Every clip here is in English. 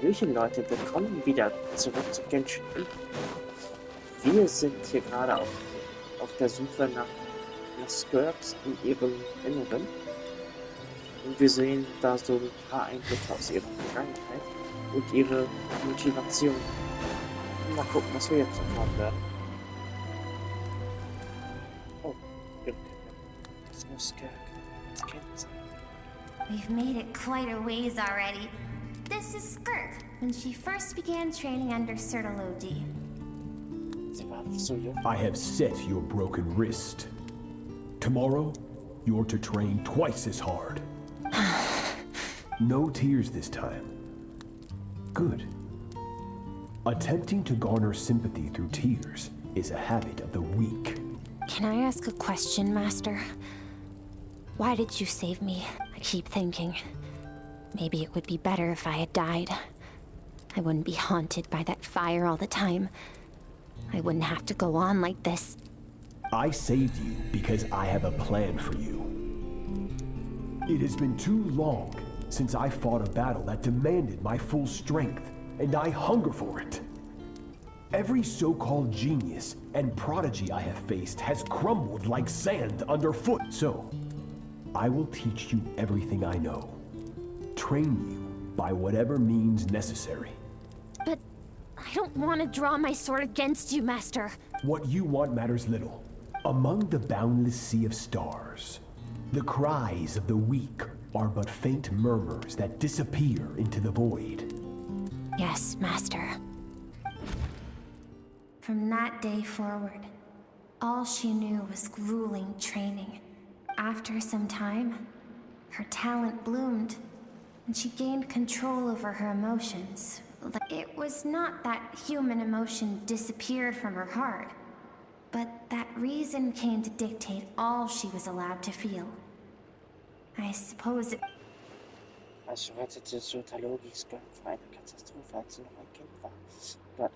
Hallöchen Leute, willkommen wieder zurück zu Genshin. Wir sind hier gerade auf der Suche nach Skirks in ihrem Inneren. Und wir sehen da so ein paar Einblicke aus ihrer Vergangenheit und ihre Motivation. Mal gucken, was wir jetzt erfahren werden. Oh, das ist nur Skirk. Das kennt sie. We've made it quite a ways already. This is Skirk, when she first began training under Sertology. Sie war so jung. I have set your broken wrist. Tomorrow, you're to train twice as hard. No tears this time. Good. Attempting to garner sympathy through tears is a habit of the weak. Can I ask a question, Master? Why did you save me? I keep thinking, maybe it would be better if I had died. I wouldn't be haunted by that fire all the time. I wouldn't have to go on like this. I saved you because I have a plan for you. It has been too long since I fought a battle that demanded my full strength, and I hunger for it. Every so-called genius and prodigy I have faced has crumbled like sand underfoot. So, I will teach you everything I know. Train you by whatever means necessary. But I don't want to draw my sword against you, Master. What you want matters little. Among the boundless sea of stars, the cries of the weak are but faint murmurs that disappear into the void. Yes, Master. From that day forward, all she knew was grueling training. After some time, her talent bloomed, and she gained control over her emotions. It was not that human emotion disappeared from her heart, but that reason came to dictate all she was allowed to feel. I suppose it... Also rettete Sertology Skirk vor einer Katastrophe, als sie noch ein Kind war. Dort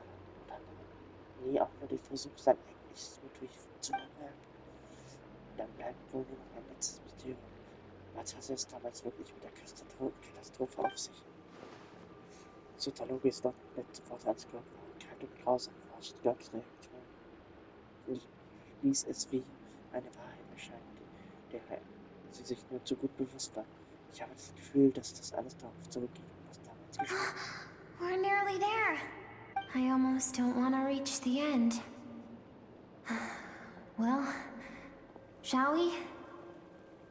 nie auch nur den Versuch, sein eigentliches Motiv zu ermerken. Dann bleibt wohl nur noch ein letztes Mysterium. Was hatte es damals wirklich mit der Katastrophe auf sich? Sertology ist dort mit sofort als Skirk war, kalt und grausam war Skirks Reaktion. Und ließ es wie eine Wahrheit erscheinen, der sie sich nur zu gut bewusst war. Ich habe das Gefühl, dass das alles darauf zurückgeht, was damals geschah. We're nearly there. I almost don't want to reach the end. Well, shall we?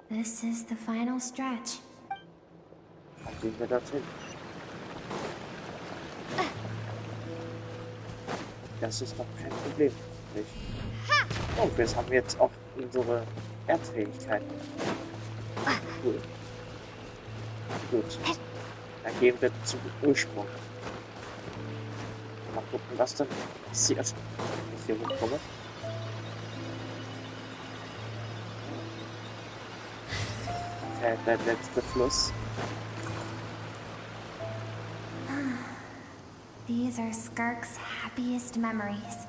This is the final stretch. Dann gehen wir dorthin. Das ist doch kein Problem. Nicht? Oh, wir haben jetzt auch unsere Erdfähigkeiten. Cool. Gut. Dann gehen wir zum Ursprung. Mal gucken, was dann passiert, wenn ich hier rumkomme. Der letzte Fluss. These are Skirk's happiest memories.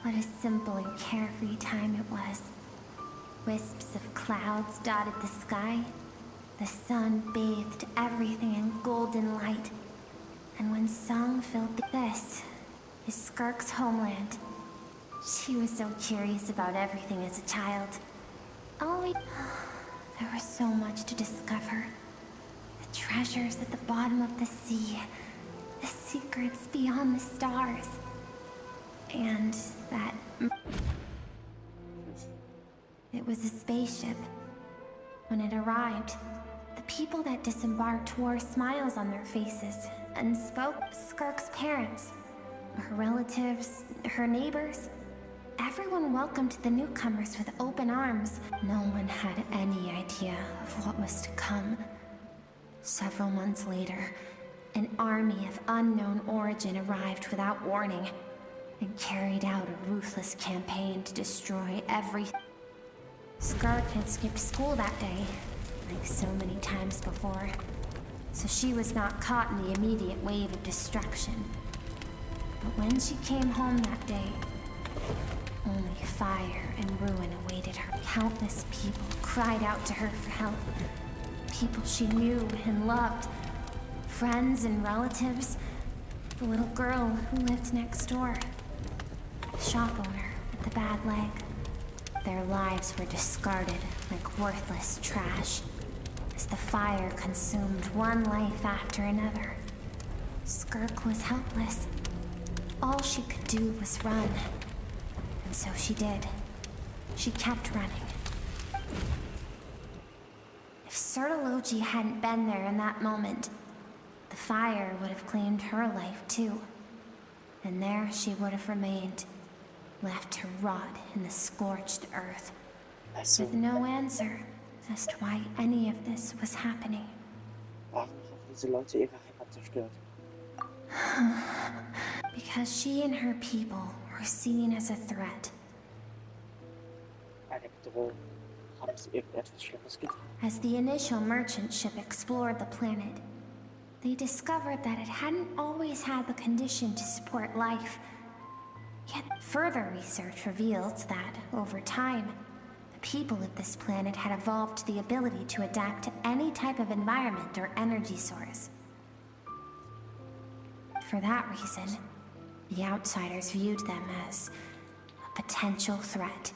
What a simple and carefree time it was. Wisps of clouds dotted the sky. The sun bathed everything in golden light. And when song filled this is Skirk's homeland. She was so curious about everything as a child. There was so much to discover. The treasures at the bottom of the sea. The secrets beyond the stars. And that... It was a spaceship. When it arrived, the people that disembarked wore smiles on their faces and spoke. Skirk's parents, her relatives, her neighbors. Everyone welcomed the newcomers with open arms. No one had any idea of what was to come. Several months later, an army of unknown origin arrived without warning and carried out a ruthless campaign to destroy everything. Skirk had skipped school that day, like so many times before, so she was not caught in the immediate wave of destruction. But when she came home that day, only fire and ruin awaited her. Countless people cried out to her for help. People she knew and loved, friends and relatives. The little girl who lived next door. The shop owner with the bad leg. Their lives were discarded like worthless trash as the fire consumed one life after another. Skirk was helpless. All she could do was run. And so she did. She kept running. If Sertology hadn't been there in that moment, the fire would have claimed her life too. And there she would have remained, left to rot in the scorched earth, with no answer as to why any of this was happening. Warum haben diese Leute ihre Heimat zerstört? Because she and her people were seen as a threat. Eine Bedrohung. Haben sie irgendetwas Schlimmes getan? As the initial merchant ship explored the planet, they discovered that it hadn't always had the condition to support life. Yet further research revealed that, over time, the people of this planet had evolved the ability to adapt to any type of environment or energy source. For that reason, the outsiders viewed them as a potential threat,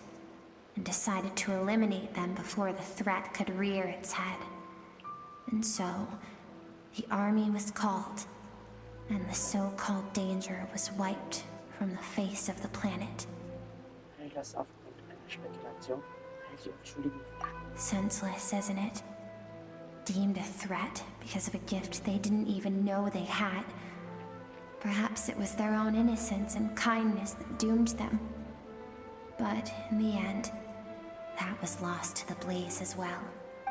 and decided to eliminate them before the threat could rear its head. And so, the army was called, and the so-called danger was wiped from the face of the planet. Das aufgrund einer Spekulation. Also, Entschuldigung. Senseless, isn't it? Deemed a threat because of a gift they didn't even know they had. Perhaps it was their own innocence and kindness that doomed them. But in the end, that was lost to the blaze as well.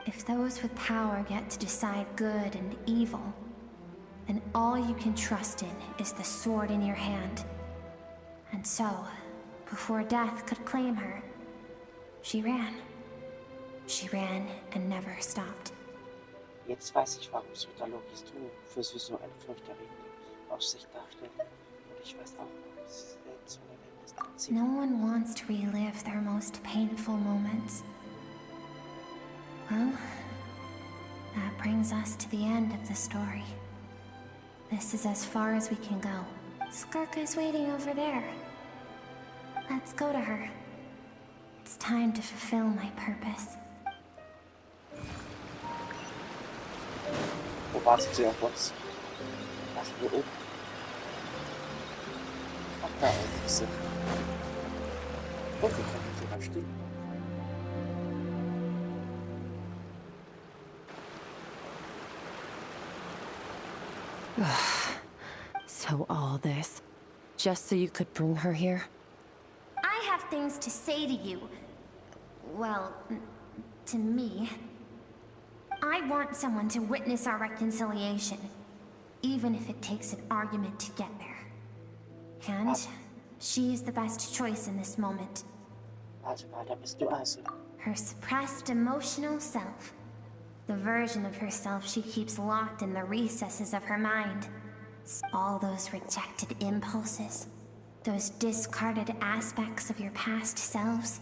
If those with power get to decide good and evil, then all you can trust in is the sword in your hand. And so, before death could claim her, she ran. She ran and never stopped. Jetzt weiß ich, warum Sertologys Tod für sie so eine furchterregende Aussicht darstellt. Und ich weiß auch, warum es selbst von der Welt distanziert. No one wants to relive their most painful moments. Well, that brings us to the end of the story. This is as far as we can go. Skirk is waiting over there. Let's go to her. It's time to fulfill my purpose. Wo wartet sie auf uns? Ach, hier oben. Ach, da oben ist sie. Und wir können sie mal stehen. So all this, just so you could bring her here? I have things to say to you. Well, to me. I want someone to witness our reconciliation, even if it takes an argument to get there. And she is the best choice in this moment. Warte mal, da bist du also. Her suppressed emotional self. The version of herself she keeps locked in the recesses of her mind. All those rejected impulses. Those discarded aspects of your past selves.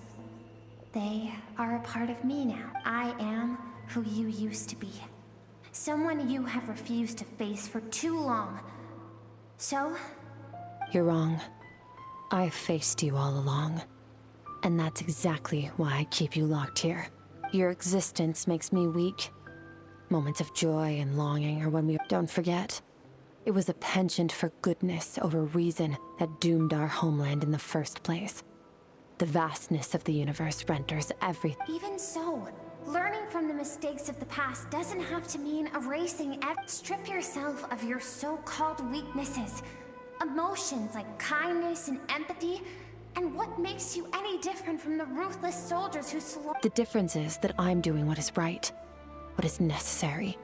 They are a part of me now. I am who you used to be. Someone you have refused to face for too long. So? You're wrong. I've faced you all along. And that's exactly why I keep you locked here. Your existence makes me weak. Moments of joy and longing are when we don't forget. It was a penchant for goodness over reason that doomed our homeland in the first place. The vastness of the universe renders everything. Even so, learning from the mistakes of the past doesn't have to mean erasing Strip yourself of your so-called weaknesses. Emotions like kindness and empathy. And what makes you any different from the ruthless soldiers who The difference is that I'm doing what is right, what is necessary.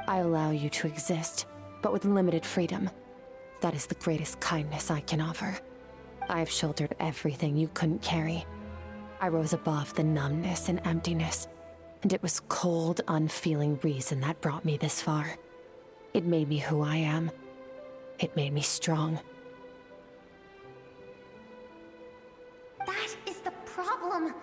I allow you to exist, but with limited freedom. That is the greatest kindness I can offer. I have shouldered everything you couldn't carry. I rose above the numbness and emptiness, and it was cold, unfeeling reason that brought me this far. It made me who I am. It made me strong. That is the problem.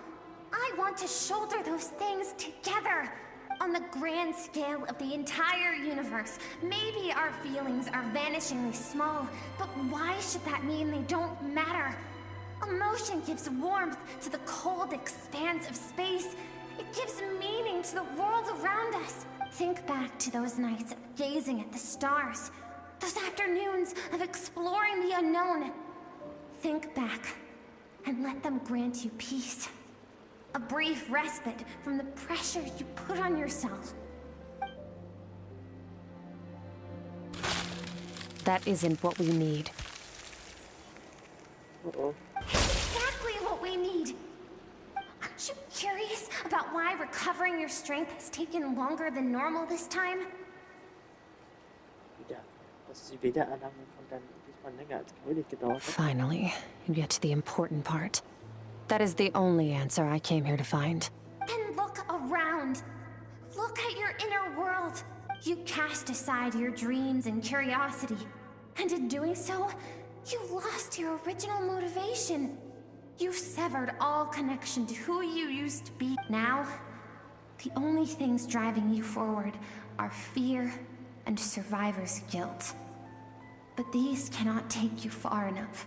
I want to shoulder those things together. On the grand scale of the entire universe, maybe our feelings are vanishingly small, but why should that mean they don't matter? Emotion gives warmth to the cold expanse of space. It gives meaning to the world around us. Think back to those nights of gazing at the stars, those afternoons of exploring the unknown. Think back, and let them grant you peace. A brief respite from the pressure you put on yourself. That isn't what we need. Uh-oh. Exactly what we need! Aren't you curious about why recovering your strength has taken longer than normal this time? Wieder. Dass die Wiedererlangung von dann diesmal länger als gewöhnlich gedauert hat. Finally, you get to the important part. That is the only answer I came here to find. Then look around. Look at your inner world. You cast aside your dreams and curiosity. And in doing so, you lost your original motivation. You severed all connection to who you used to be. Now, the only things driving you forward are fear and survivor's guilt. But these cannot take you far enough.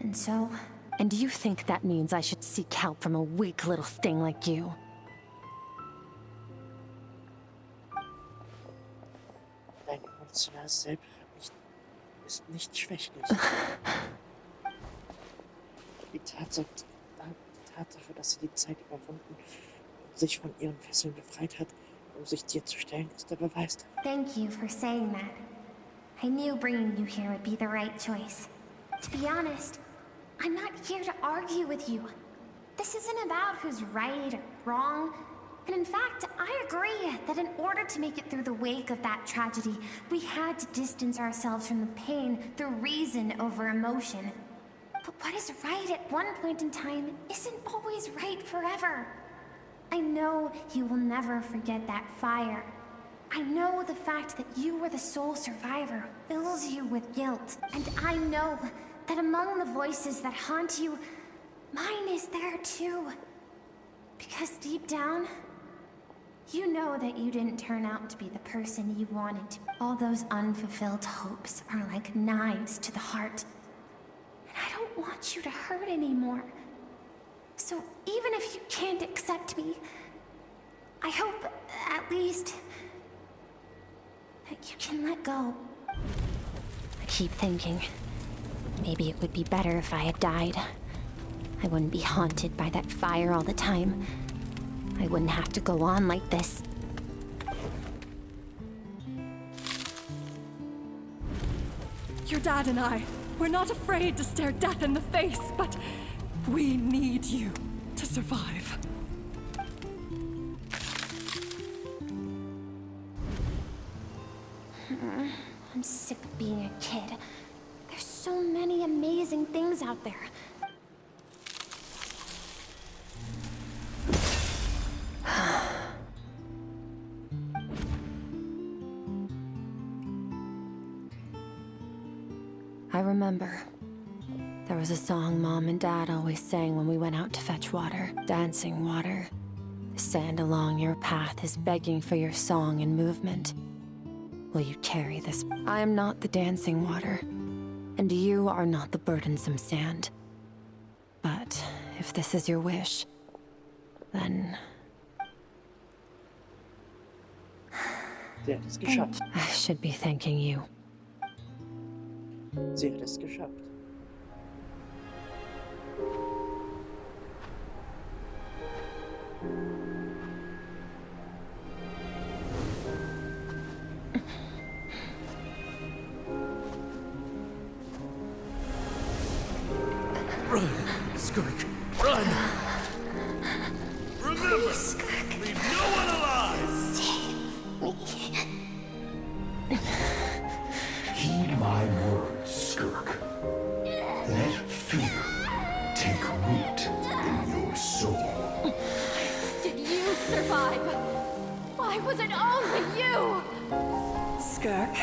And so... And you think that means I should seek help from a weak little thing like you? Dein emotionales Selbst ist nicht schwächlich. Die Tatsache, dass sie die Zeit überwunden und sich von ihren Fesseln befreit hat, um sich dir zu stellen, ist der Beweis. Thank you for saying that. I knew bringing you here would be the right choice. To be honest, I'm not here to argue with you. This isn't about who's right or wrong. And in fact, I agree that in order to make it through the wake of that tragedy, we had to distance ourselves from the pain through reason over emotion. But what is right at one point in time isn't always right forever. I know you will never forget that fire. I know the fact that you were the sole survivor fills you with guilt. And I know that among the voices that haunt you, mine is there too. Because deep down, you know that you didn't turn out to be the person you wanted to. All those unfulfilled hopes are like knives to the heart. And I don't want you to hurt anymore. So even if you can't accept me, I hope, at least, that you can let go. I keep thinking, maybe it would be better if I had died. I wouldn't be haunted by that fire all the time. I wouldn't have to go on like this. Your dad and I, we're not afraid to stare death in the face, but we need you to survive. I'm sick of being a kid. There's so many amazing things out there. I remember. There was a song Mom and Dad always sang when we went out to fetch water. Dancing water. The sand along your path is begging for your song and movement. Will you carry this? I am not the dancing water, and you are not the burdensome sand. But if this is your wish, then... Sie hat es geschafft. I should be thanking you. Sie hat es geschafft. Run, Skirk, run! Remember, leave no one alive! Heed my words, Skirk. Let fear take root in your soul. Did you survive? Why was it only you? Skirk,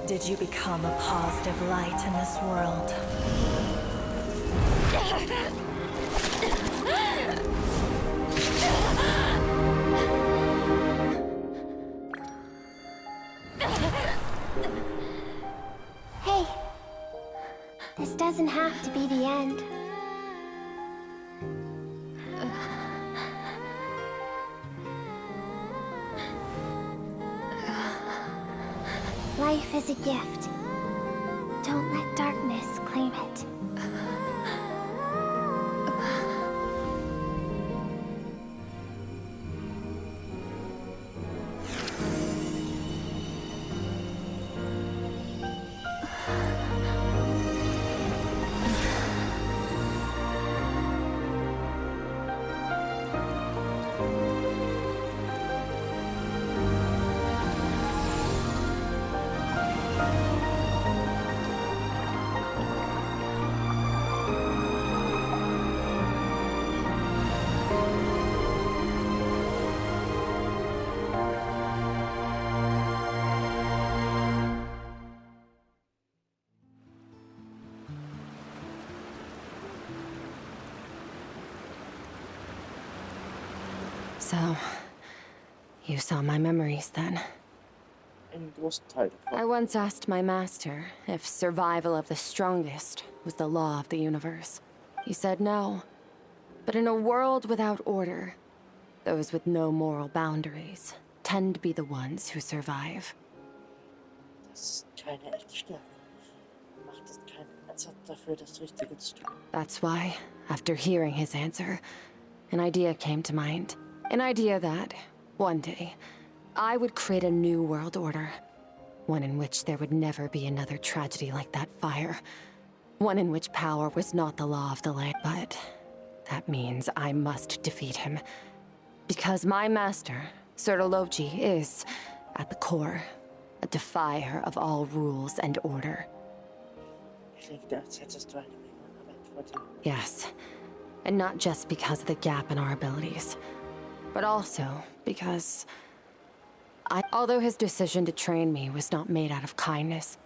did you become a positive light in this world? doesn't have to be the end. Life is a gift. Don't let darkness claim it. So, you saw my memories then. Einen großen Teil davon. I once asked my master if survival of the strongest was the law of the universe. He said no. But in a world without order, those with no moral boundaries tend to be the ones who survive. Das ist keine echte Stärke. Macht es keinen Einsatz dafür, das Richtige zu tun. That's why, after hearing his answer, an idea came to mind. An idea that, one day, I would create a new world order. One in which there would never be another tragedy like that fire. One in which power was not the law of the land. But that means I must defeat him. Because my master, Sertologi, is, at the core, a defier of all rules and order. Klingt, als hättest du eine Menge Arbeit vor dir. Yes, and not just because of the gap in our abilities, but also because although his decision to train me was not made out of kindness,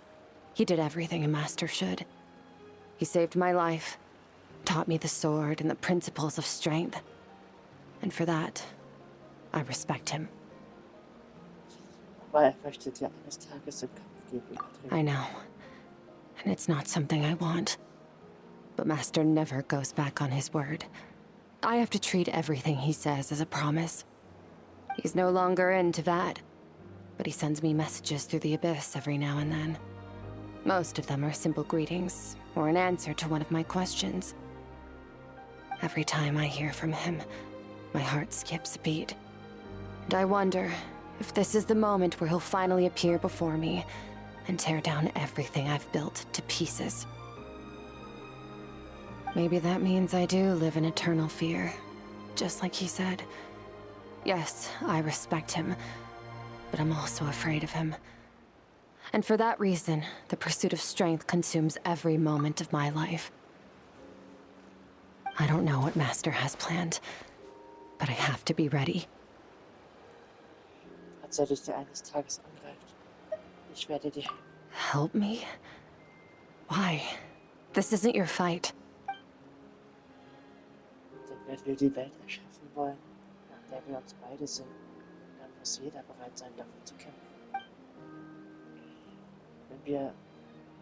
he did everything a master should. He saved my life, taught me the sword and the principles of strength, and for that, I respect him. Aber er möchte dir eines Tages im Kampf gegen übertreten. I know, and it's not something I want. But Master never goes back on his word. I have to treat everything he says as a promise. He's no longer into that, but he sends me messages through the abyss every now and then. Most of them are simple greetings, or an answer to one of my questions. Every time I hear from him, my heart skips a beat. And I wonder if this is the moment where he'll finally appear before me and tear down everything I've built to pieces. Maybe that means I do live in eternal fear, just like he said. Yes, I respect him, but I'm also afraid of him. And for that reason, the pursuit of strength consumes every moment of my life. I don't know what Master has planned, but I have to be ready. Als er dich eines Tages angreift, ich werde dir Help me? Why? This isn't your fight. Denn wer will die Welt erschaffen wollen, nach der wir uns beide sehen, dann muss jeder bereit sein, dafür zu kämpfen. Wenn wir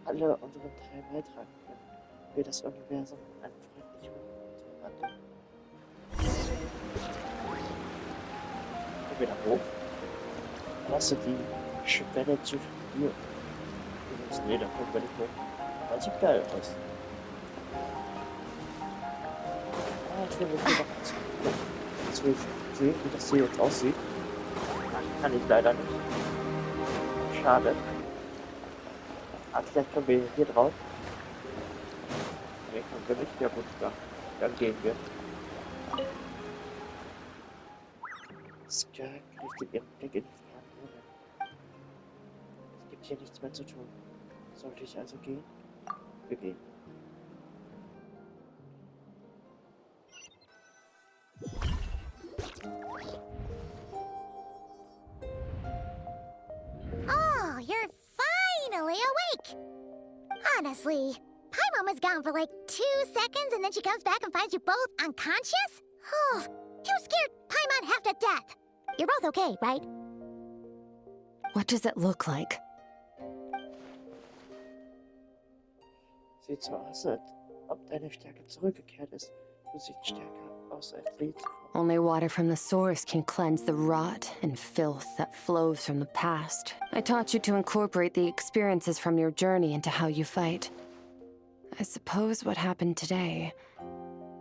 alle unseren Teil beitragen können, wir das Universum in einen friedlichen Ort verwandeln. Wieder hoch. Lasse die Schwelle zwischen dir und uns. Nee, da kommt wir nicht hoch. Das sieht geil aus. Ich will mich hier noch eins. Jetzt will ich sehen, wie das hier jetzt aussieht. Kann ich leider nicht. Schade. Aber vielleicht können wir hier drauf. Ne, können wir nicht. Ja gut, dann gehen wir. Skirk richtet ihren Blick in die Ferne. Es gibt hier nichts mehr zu tun. Sollte ich also gehen? Wir gehen. Oh, you're finally awake! Honestly, Paimon was gone for like 2 seconds and then she comes back and finds you both unconscious? Oh, you scared Paimon half to death! You're both okay, right? What does it look like? Sieht so aus, als ob deine Stärke zurückgekehrt ist. Du siehst stärker aus als je zuvor. Only water from the source can cleanse the rot and filth that flows from the past. I taught you to incorporate the experiences from your journey into how you fight. I suppose what happened today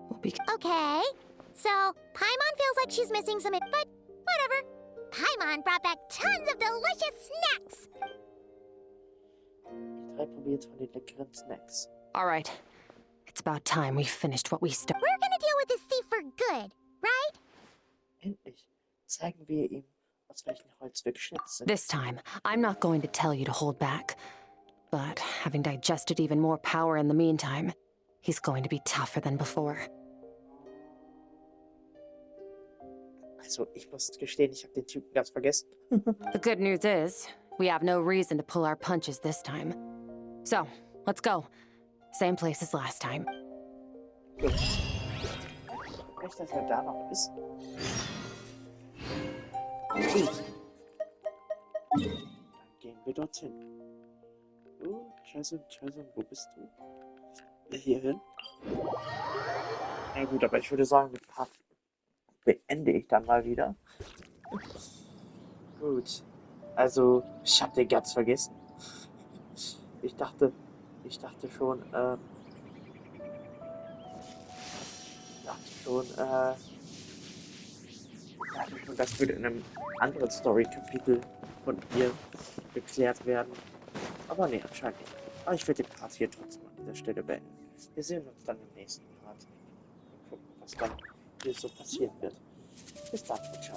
will be... Okay, so Paimon feels like she's missing some, but whatever. Paimon brought back tons of delicious snacks. Die drei probiert von den leckeren Snacks. All right. It's about time we finished what we started. We're gonna deal with this thief for good, right? Endlich zeigen wir ihm, aus welchem Holz wir geschnitzt sind. This time, I'm not going to tell you to hold back. But having digested even more power in the meantime, he's going to be tougher than before. Also, ich muss gestehen, ich habe den Typen ganz vergessen. The good news is, we have no reason to pull our punches this time. So, let's go. Same place as last time. Gut. Vielleicht, dass er da noch ist. Gut. Dann gehen wir dorthin. Jason, wo bist du? Hier hin. Na gut, aber ich würde sagen, den Part beende ich dann mal wieder. Gut. Also, ich habe den ganz vergessen. Ich dachte schon, das würde in einem anderen Story-Kapitel von ihr geklärt werden. Aber nee, anscheinend nicht. Aber ich werde den Part hier trotzdem an dieser Stelle beenden. Wir sehen uns dann im nächsten Part. Und gucken, was dann hier so passieren wird. Bis dann, ciao.